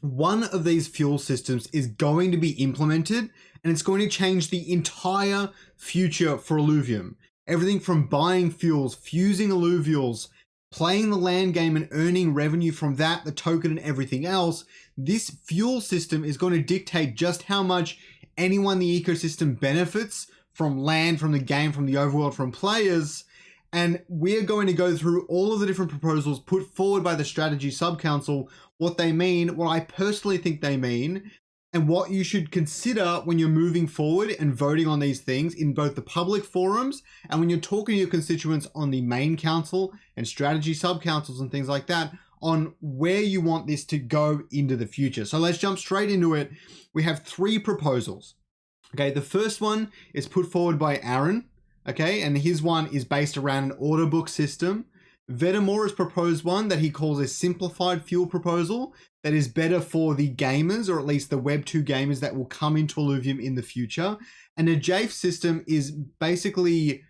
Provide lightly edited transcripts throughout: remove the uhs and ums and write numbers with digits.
one of these fuel systems is going to be implemented, and it's going to change the entire future for Illuvium. Everything from buying fuels, fusing alluvials, playing the land game and earning revenue from that, the token and everything else. This fuel system is going to dictate just how much anyone in the ecosystem benefits from land, from the game, from the overworld, from players. And we're going to go through all of the different proposals put forward by the Strategy Subcouncil, what they mean, what I personally think they mean, and what you should consider when you're moving forward and voting on these things in both the public forums and when you're talking to your constituents on the main council and strategy subcouncils and things like that, on where you want this to go into the future. So let's jump straight into it. We have 3 proposals. Okay, the first one is put forward by Aaron. Okay, and his one is based around an order book system. Veteramore has proposed one that he calls a simplified fuel proposal that is better for the gamers, or at least the Web 2 gamers that will come into Illuvium in the future. And a JAFE system is basically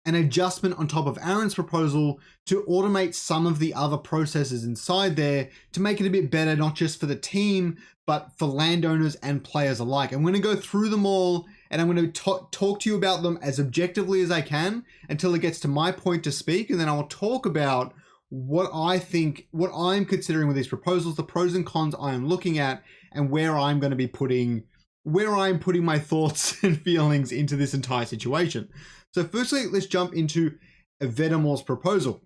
an adjustment on top of Aaron's proposal to automate some of the other processes inside there to make it a bit better, not just for the team, but for landowners and players alike. I'm going to go through them all, and I'm going to talk to you about them as objectively as I can until it gets to my point to speak. And then I'll talk about what I think, what I'm considering with these proposals, the pros and cons I am looking at, and where I'm going to be putting my thoughts and feelings into this entire situation. So firstly, let's jump into Vetamore's proposal.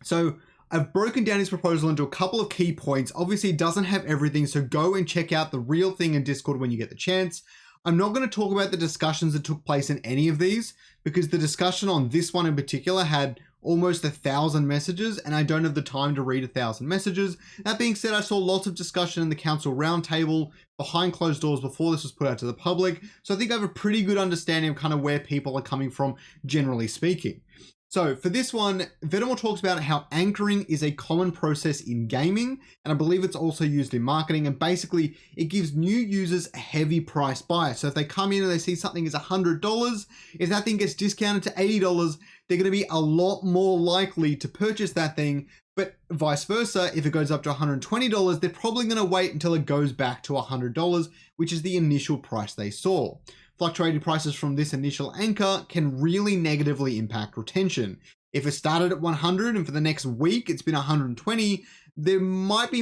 So I've broken down his proposal into a couple of key points. Obviously, it doesn't have everything, so go and check out the real thing in Discord when you get the chance. I'm not going to talk about the discussions that took place in any of these, because the discussion on this one in particular had almost 1,000 messages, and I don't have the time to read 1,000 messages. That being said, I saw lots of discussion in the council roundtable behind closed doors before this was put out to the public, so I think I have a pretty good understanding of kind of where people are coming from, generally speaking. So for this one, Veteramore talks about how anchoring is a common process in gaming, and I believe it's also used in marketing, and basically it gives new users a heavy price bias. So if they come in and they see something is $100, if that thing gets discounted to $80, they're going to be a lot more likely to purchase that thing. But vice versa, if it goes up to $120, they're probably going to wait until it goes back to $100, which is the initial price they saw. Fluctuating prices from this initial anchor can really negatively impact retention. If it started at 100 and for the next week it's been 120, they might be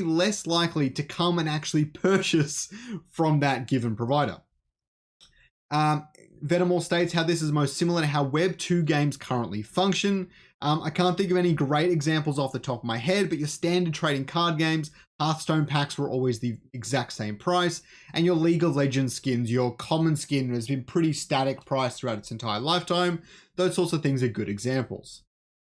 less likely to come and actually purchase from that given provider. Veteramore states how this is most similar to how Web 2 games currently function. I can't think of any great examples off the top of my head, but your standard trading card games, Hearthstone packs were always the exact same price, and your League of Legends skins, your common skin has been pretty static price throughout its entire lifetime. Those sorts of things are good examples.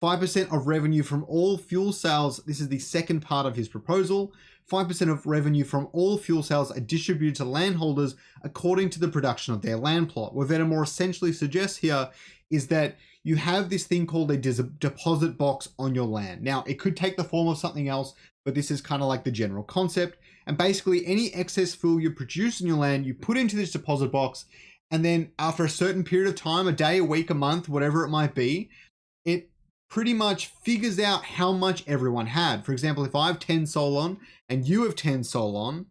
5% of revenue from all fuel sales, this is the second part of his proposal. 5% of revenue from all fuel sales are distributed to landholders according to the production of their land plot. What Veteramore essentially suggests here is that you have this thing called a deposit box on your land. Now, it could take the form of something else, but this is kind of like the general concept. And basically, any excess fuel you produce in your land, you put into this deposit box, and then after a certain period of time, a day, a week, a month, whatever it might be, it pretty much figures out how much everyone had. For example, if I have 10 Solon and you have 10 Solon,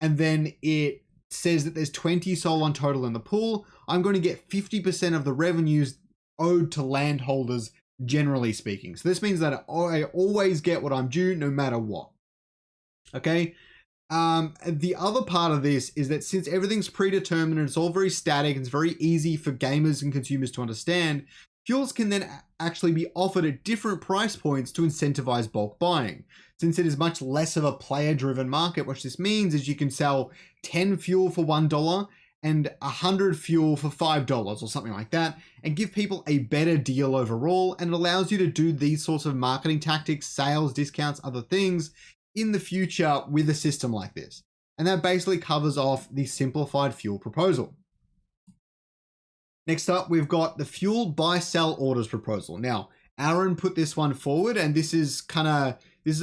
and then it says that there's 20 Solon total in the pool, I'm going to get 50% of the revenues owed to landholders, generally speaking. So this means that I always get what I'm due no matter what. Okay. The other part of this is that since everything's predetermined and it's all very static, it's very easy for gamers and consumers to understand, fuels can then actually be offered at different price points to incentivize bulk buying. Since it is much less of a player-driven market, what this means is you can sell 10 fuel for $1 and 100 fuel for $5 or something like that, and give people a better deal overall, and it allows you to do these sorts of marketing tactics, sales, discounts, other things in the future with a system like this. And that basically covers off the simplified fuel proposal. Next up, we've got the fuel buy sell orders proposal. Now, Aaron put this one forward, and this is an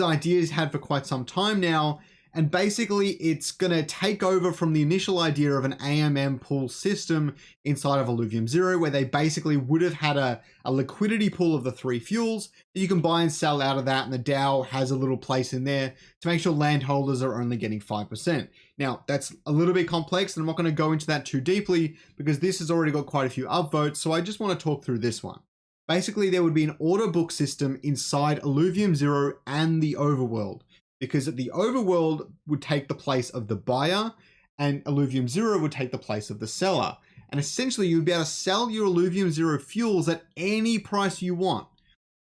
idea he's had for quite some time now. And basically, it's going to take over from the initial idea of an AMM pool system inside of Illuvium Zero, where they basically would have had a liquidity pool of the 3 fuels that you can buy and sell out of that. And the DAO has a little place in there to make sure landholders are only getting 5%. Now, that's a little bit complex, and I'm not going to go into that too deeply because this has already got quite a few upvotes. So I just want to talk through this one. Basically, there would be an order book system inside Illuvium Zero and the Overworld, because the Overworld would take the place of the buyer and Illuvium Zero would take the place of the seller. And essentially, you'd be able to sell your Illuvium Zero fuels at any price you want.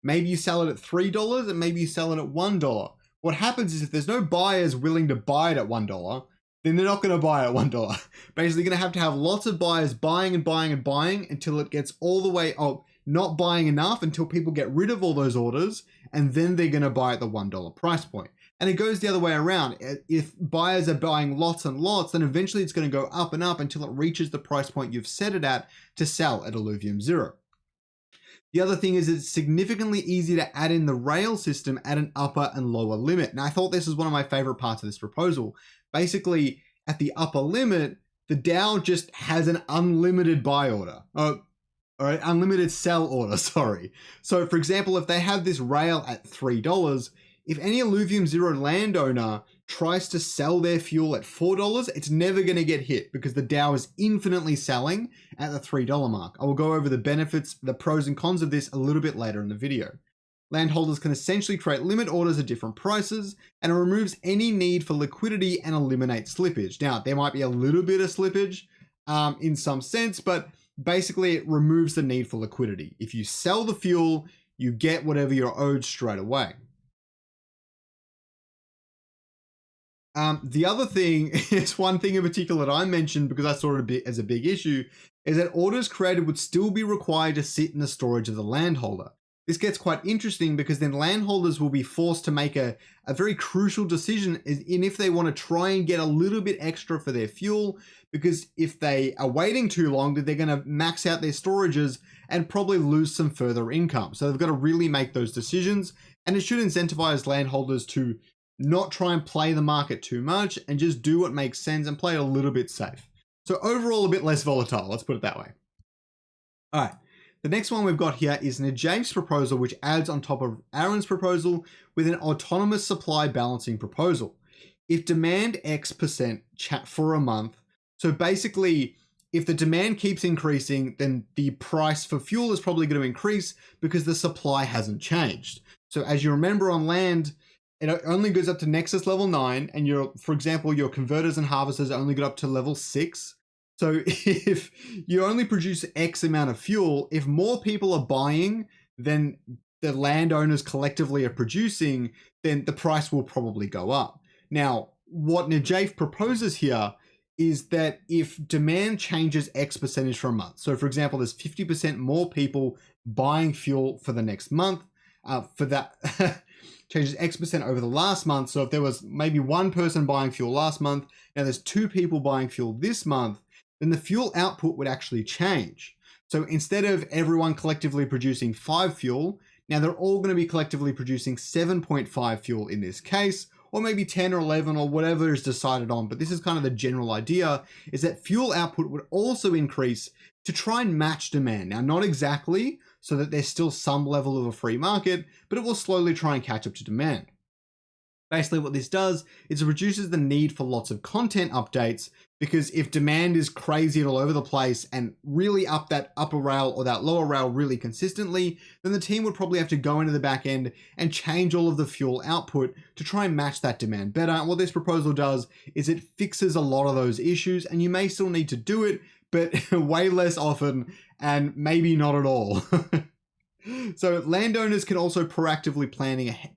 Maybe you sell it at $3 and maybe you sell it at $1. What happens is if there's no buyers willing to buy it at $1, then they're not going to buy it at $1. Basically, you're going to have lots of buyers buying and buying and buying until it gets all the way up, not buying enough until people get rid of all those orders, and then they're going to buy at the $1 price point. And it goes the other way around. If buyers are buying lots and lots, then eventually it's going to go up and up until it reaches the price point you've set it at to sell at Illuvium Zero. The other thing is it's significantly easy to add in the rail system at an upper and lower limit. And I thought this was one of my favorite parts of this proposal. Basically, at the upper limit, the DAO just has an unlimited buy order. Or unlimited sell order, sorry. So for example, if they have this rail at $3, if any Illuvium Zero landowner tries to sell their fuel at $4, it's never going to get hit because the DAO is infinitely selling at the $3 mark. I will go over the benefits, the pros and cons of this a little bit later in the video. Landholders can essentially create limit orders at different prices, and it removes any need for liquidity and eliminates slippage. Now, there might be a little bit of slippage in some sense, but basically it removes the need for liquidity. If you sell the fuel, you get whatever you're owed straight away. The other thing is one thing in particular that I mentioned because I saw it as a big issue is that orders created would still be required to sit in the storage of the landholder. This gets quite interesting because then landholders will be forced to make a very crucial decision in if they want to try and get a little bit extra for their fuel, because if they are waiting too long, they're going to max out their storages and probably lose some further income. So they've got to really make those decisions, and it should incentivize landholders to not try and play the market too much and just do what makes sense and play it a little bit safe. So overall, a bit less volatile, let's put it that way. All right. The next one we've got here is Najaf's proposal, which adds on top of Aaron's proposal with an autonomous supply balancing proposal. If demand X% for a month, so basically if the demand keeps increasing, then the price for fuel is probably going to increase because the supply hasn't changed. So as you remember on land, it only goes up to Nexus level 9, and for example, your converters and harvesters only go up to level 6. So if you only produce X amount of fuel, if more people are buying than the landowners collectively are producing, then the price will probably go up. Now, what Najaf proposes here is that if demand changes X percentage for a month, so for example, there's 50% more people buying fuel for the next month, for that changes X% over the last month. So if there was maybe one person buying fuel last month, now there's 2 people buying fuel this month, then the fuel output would actually change. So instead of everyone collectively producing 5 fuel, now they're all going to be collectively producing 7.5 fuel in this case, or maybe 10 or 11 or whatever is decided on. But this is kind of the general idea, is that fuel output would also increase to try and match demand. Now, not exactly, so that there's still some level of a free market, but it will slowly try and catch up to demand. Basically what this does is it reduces the need for lots of content updates, because if demand is crazy all over the place and really up that upper rail or that lower rail really consistently, then the team would probably have to go into the back end and change all of the fuel output to try and match that demand better. And what this proposal does is it fixes a lot of those issues, and you may still need to do it, but way less often and maybe not at all. So landowners can also proactively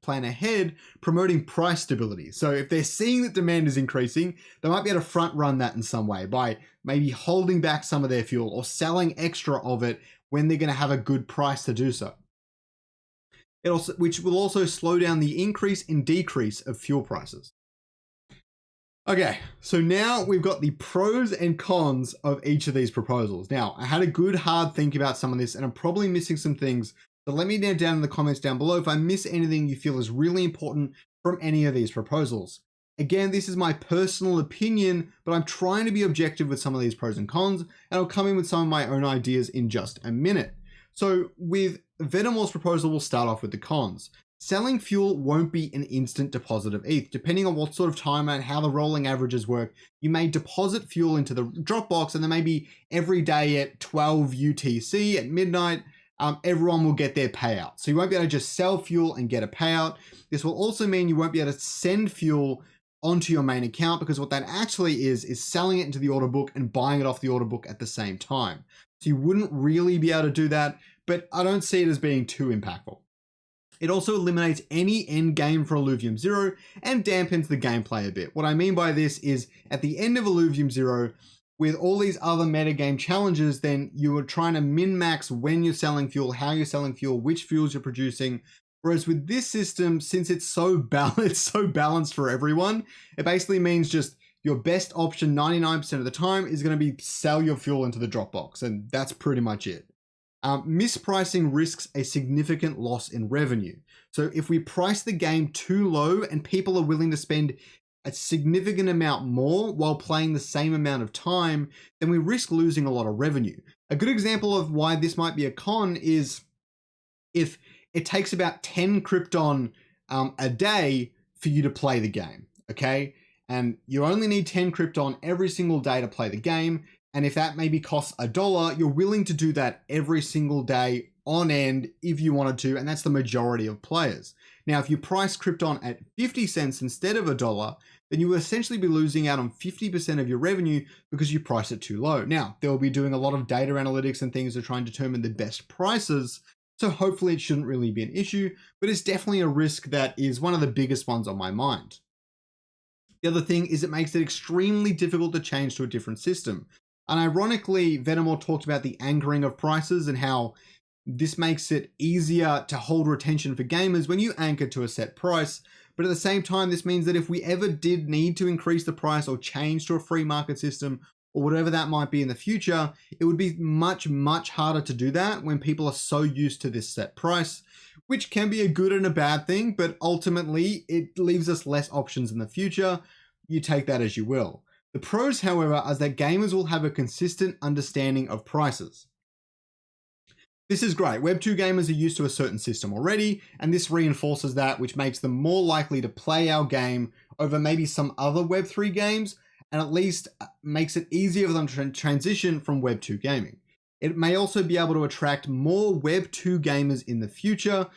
plan ahead, promoting price stability. So if they're seeing that demand is increasing, they might be able to front run that in some way by maybe holding back some of their fuel or selling extra of it when they're going to have a good price to do so. Which will also slow down the increase and decrease of fuel prices. Okay, so now we've got the pros and cons of each of these proposals. Now, I had a good hard think about some of this, and I'm probably missing some things. So let me know down in the comments down below if I miss anything you feel is really important from any of these proposals. Again, this is my personal opinion, but I'm trying to be objective with some of these pros and cons, and I'll come in with some of my own ideas in just a minute. So with Vetamore's proposal, we'll start off with the cons. Selling fuel won't be an instant deposit of ETH. Depending on what sort of timer and how the rolling averages work, you may deposit fuel into the Dropbox, and then maybe every day at 12 UTC at midnight, everyone will get their payout. So you won't be able to just sell fuel and get a payout. This will also mean you won't be able to send fuel onto your main account, because what that actually is selling it into the order book and buying it off the order book at the same time. So you wouldn't really be able to do that, but I don't see it as being too impactful. It also eliminates any end game for Illuvium Zero and dampens the gameplay a bit. What I mean by this is at the end of Illuvium Zero, with all these other metagame challenges, then you are trying to min-max when you're selling fuel, how you're selling fuel, which fuels you're producing. Whereas with this system, since it's so balanced for everyone, it basically means just your best option 99% of the time is going to be sell your fuel into the Dropbox, and that's pretty much it. Mispricing risks a significant loss in revenue. So if we price the game too low and people are willing to spend a significant amount more while playing the same amount of time, then we risk losing a lot of revenue. A good example of why this might be a con is if it takes about 10 Krypton a day for you to play the game, okay? And you only need 10 Krypton every single day to play the game. And if that maybe costs $1, you're willing to do that every single day on end if you wanted to, and that's the majority of players. Now, if you price Krypton at 50 cents instead of $1, then you will essentially be losing out on 50% of your revenue because you price it too low. Now, they'll be doing a lot of data analytics and things to try and determine the best prices, so hopefully it shouldn't really be an issue, but it's definitely a risk that is one of the biggest ones on my mind. The other thing is it makes it extremely difficult to change to a different system. And ironically, Veteramore talked about the anchoring of prices and how this makes it easier to hold retention for gamers when you anchor to a set price. But at the same time, this means that if we ever did need to increase the price or change to a free market system or whatever that might be in the future, it would be much, much harder to do that when people are so used to this set price, which can be a good and a bad thing, but ultimately it leaves us less options in the future. You take that as you will. The pros, however, is that gamers will have a consistent understanding of prices. This is great. Web2 gamers are used to a certain system already, and this reinforces that, which makes them more likely to play our game over maybe some other Web3 games, and at least makes it easier for them to transition from Web2 gaming. It may also be able to attract more Web2 gamers in the future,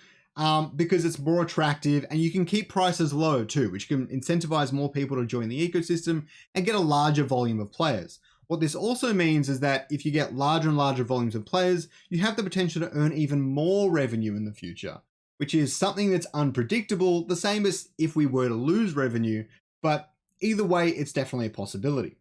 because it's more attractive, and you can keep prices low too, which can incentivize more people to join the ecosystem and get a larger volume of players. What this also means is that if you get larger and larger volumes of players, you have the potential to earn even more revenue in the future, which is something that's unpredictable, the same as if we were to lose revenue, but either way, it's definitely a possibility.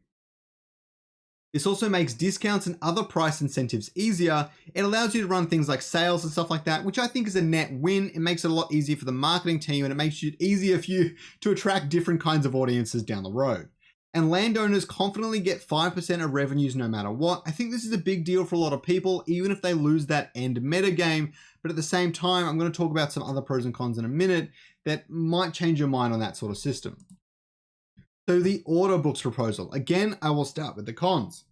This also makes discounts and other price incentives easier. It allows you to run things like sales and stuff like that, which I think is a net win. It makes it a lot easier for the marketing team, and it makes it easier for you to attract different kinds of audiences down the road. And landowners confidently get 5% of revenues no matter what. I think this is a big deal for a lot of people, even if they lose that end meta game. But at the same time, I'm going to talk about some other pros and cons in a minute that might change your mind on that sort of system. So the order books proposal. Again, I will start with the cons.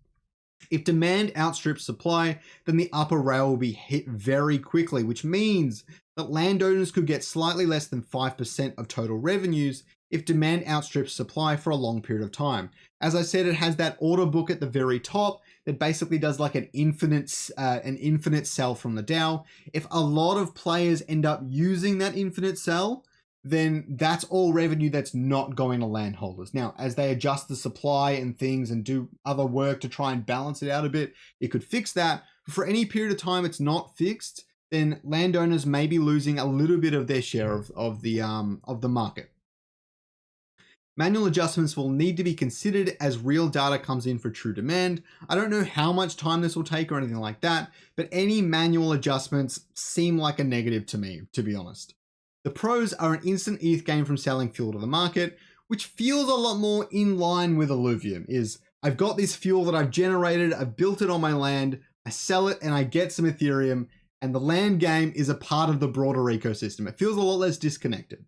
If demand outstrips supply, then the upper rail will be hit very quickly, which means that landowners could get slightly less than 5% of total revenues if demand outstrips supply for a long period of time. As I said, it has that order book at the very top that basically does like an infinite sell from the DAO. If a lot of players end up using that infinite sell, then that's all revenue that's not going to landholders. Now, as they adjust the supply and things and do other work to try and balance it out a bit, it could fix that. But for any period of time it's not fixed, then landowners may be losing a little bit of their share of the market. Manual adjustments will need to be considered as real data comes in for true demand. I don't know how much time this will take or anything like that, but any manual adjustments seem like a negative to me, to be honest. The pros are an instant ETH gain from selling fuel to the market, which feels a lot more in line with Illuvium. Is I've got this fuel that I've generated, I've built it on my land, I sell it and I get some Ethereum, and the land game is a part of the broader ecosystem. It feels a lot less disconnected.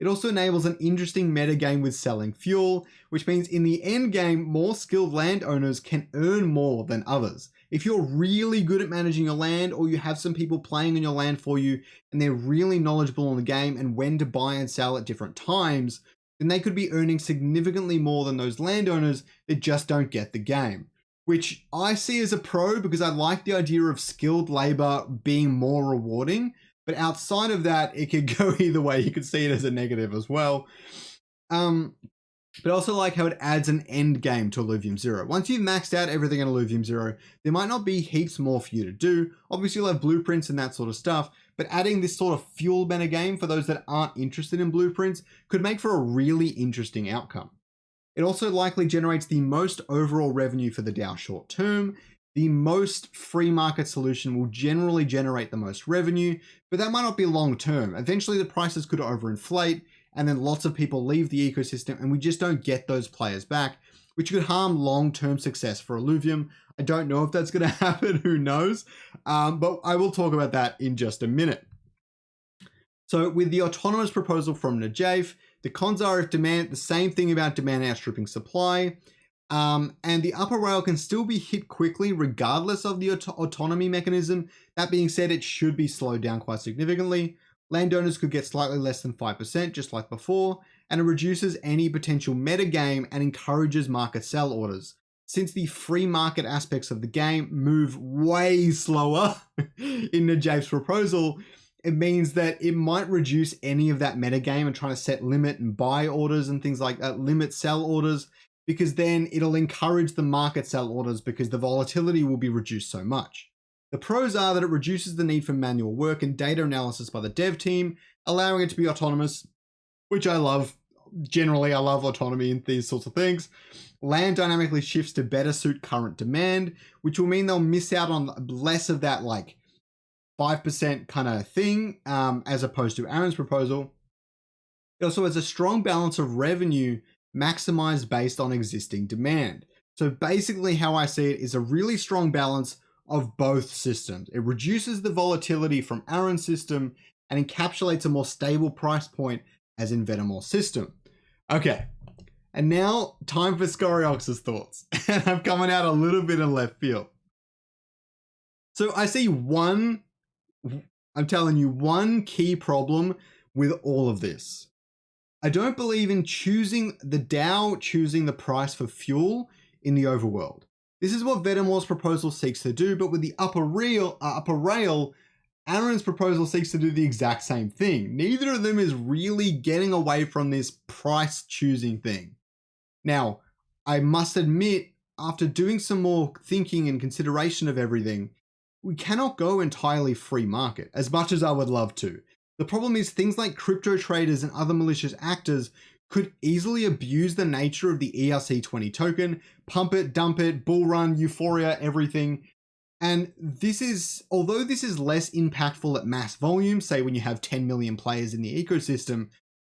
It also enables an interesting metagame with selling fuel, which means in the end game, more skilled landowners can earn more than others. If you're really good at managing your land, or you have some people playing on your land for you and they're really knowledgeable in the game and when to buy and sell at different times, then they could be earning significantly more than those landowners that just don't get the game. Which I see as a pro because I like the idea of skilled labor being more rewarding. But outside of that, it could go either way. You could see it as a negative as well. But also like how it adds an end game to Illuvium Zero. Once you've maxed out everything in Illuvium Zero, there might not be heaps more for you to do. Obviously, you'll have blueprints and that sort of stuff, but adding this sort of fuel meta game for those that aren't interested in blueprints could make for a really interesting outcome. It also likely generates the most overall revenue for the DAO short term. The most free market solution will generally generate the most revenue, but that might not be long term. Eventually, the prices could overinflate, and then lots of people leave the ecosystem and we just don't get those players back, which could harm long-term success for Illuvium. I don't know if that's going to happen, who knows, but I will talk about that in just a minute. So with the autonomous proposal from Najaf, the cons are if demand, the same thing about demand outstripping supply, and the upper rail can still be hit quickly regardless of the autonomy mechanism. That being said, it should be slowed down quite significantly. Landowners could get slightly less than 5%, just like before, and it reduces any potential metagame and encourages market sell orders. Since the free market aspects of the game move way slower in Najaf's proposal, it means that it might reduce any of that metagame and trying to set limit and buy orders and things like that, limit sell orders, because then it'll encourage the market sell orders because the volatility will be reduced so much. The pros are that it reduces the need for manual work and data analysis by the dev team, allowing it to be autonomous, which I love. Generally, I love autonomy in these sorts of things. Land dynamically shifts to better suit current demand, which will mean they'll miss out on less of that like 5% kind of thing, as opposed to Aaron's proposal. It also has a strong balance of revenue maximized based on existing demand. So basically how I see it is a really strong balance of both systems. It reduces the volatility from Aaron's system and encapsulates a more stable price point as in Vetamore's system. Okay, and now time for Scoriox's thoughts. And I'm coming out a little bit in left field. So I see one key problem with all of this. I don't believe in choosing the DAO choosing the price for fuel in the overworld. This is what Vetamore's proposal seeks to do, but with the upper rail, Aaron's proposal seeks to do the exact same thing. Neither of them is really getting away from this price choosing thing. Now, I must admit, after doing some more thinking and consideration of everything, we cannot go entirely free market, as much as I would love to. The problem is things like crypto traders and other malicious actors could easily abuse the nature of the ERC20 token, pump it, dump it, bull run, euphoria, everything. And this is, although this is less impactful at mass volume, say when you have 10 million players in the ecosystem,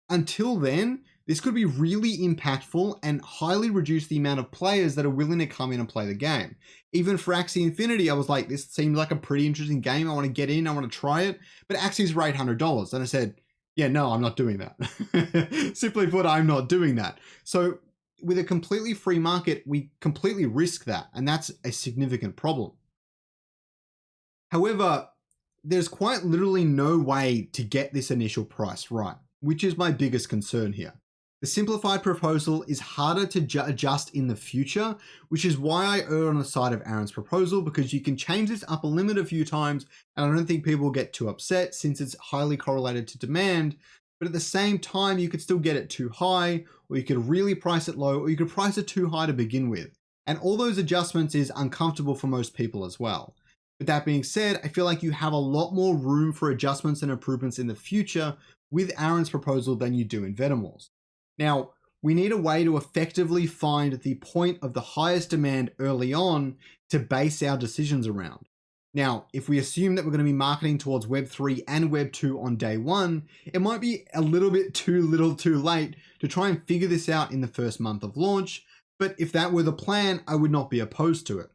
until then, this could be really impactful and highly reduce the amount of players that are willing to come in and play the game. Even for Axie Infinity, I was like, this seems like a pretty interesting game. I want to get in, I want to try it. But Axie's were $800. And I said, yeah, no, I'm not doing that. Simply put, I'm not doing that. So with a completely free market, we completely risk that. And that's a significant problem. However, there's quite literally no way to get this initial price right, which is my biggest concern here. The simplified proposal is harder to adjust in the future, which is why I err on the side of Aaron's proposal, because you can change this upper limit a few times, and I don't think people will get too upset since it's highly correlated to demand. But at the same time, you could still get it too high, or you could really price it low, or you could price it too high to begin with. And all those adjustments is uncomfortable for most people as well. But that being said, I feel like you have a lot more room for adjustments and improvements in the future with Aaron's proposal than you do in Vetamore's. Now, we need a way to effectively find the point of the highest demand early on to base our decisions around. Now, if we assume that we're going to be marketing towards Web3 and Web2 on day one, it might be a little bit too little too late to try and figure this out in the first month of launch, but if that were the plan, I would not be opposed to it.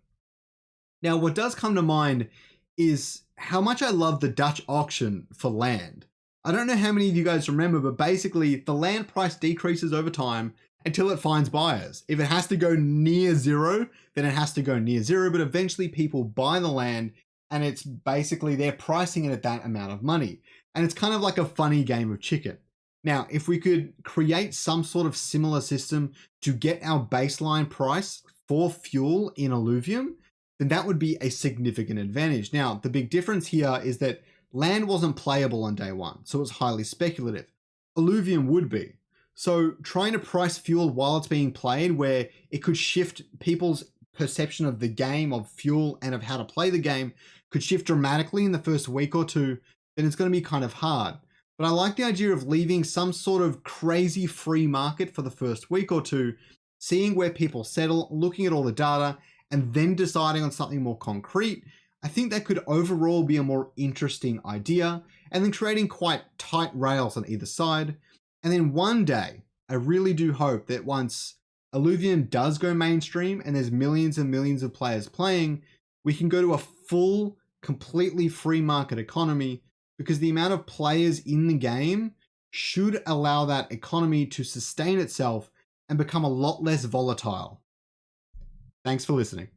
Now, what does come to mind is how much I love the Dutch auction for land. I don't know how many of you guys remember, but basically the land price decreases over time until it finds buyers. If it has to go near zero, then it has to go near zero, but eventually people buy the land and it's basically they're pricing it at that amount of money. And it's kind of like a funny game of chicken. Now, if we could create some sort of similar system to get our baseline price for fuel in Illuvium, then that would be a significant advantage. Now, the big difference here is that land wasn't playable on day one, so it's highly speculative. Illuvium would be. So trying to price fuel while it's being played, where it could shift people's perception of the game, of fuel, and of how to play the game, could shift dramatically in the first week or two, then it's going to be kind of hard. But I like the idea of leaving some sort of crazy free market for the first week or two, seeing where people settle, looking at all the data, and then deciding on something more concrete. I think that could overall be a more interesting idea, and then creating quite tight rails on either side. And then one day, I really do hope that once Illuvium does go mainstream and there's millions and millions of players playing, we can go to a full, completely free market economy, because the amount of players in the game should allow that economy to sustain itself and become a lot less volatile. Thanks for listening.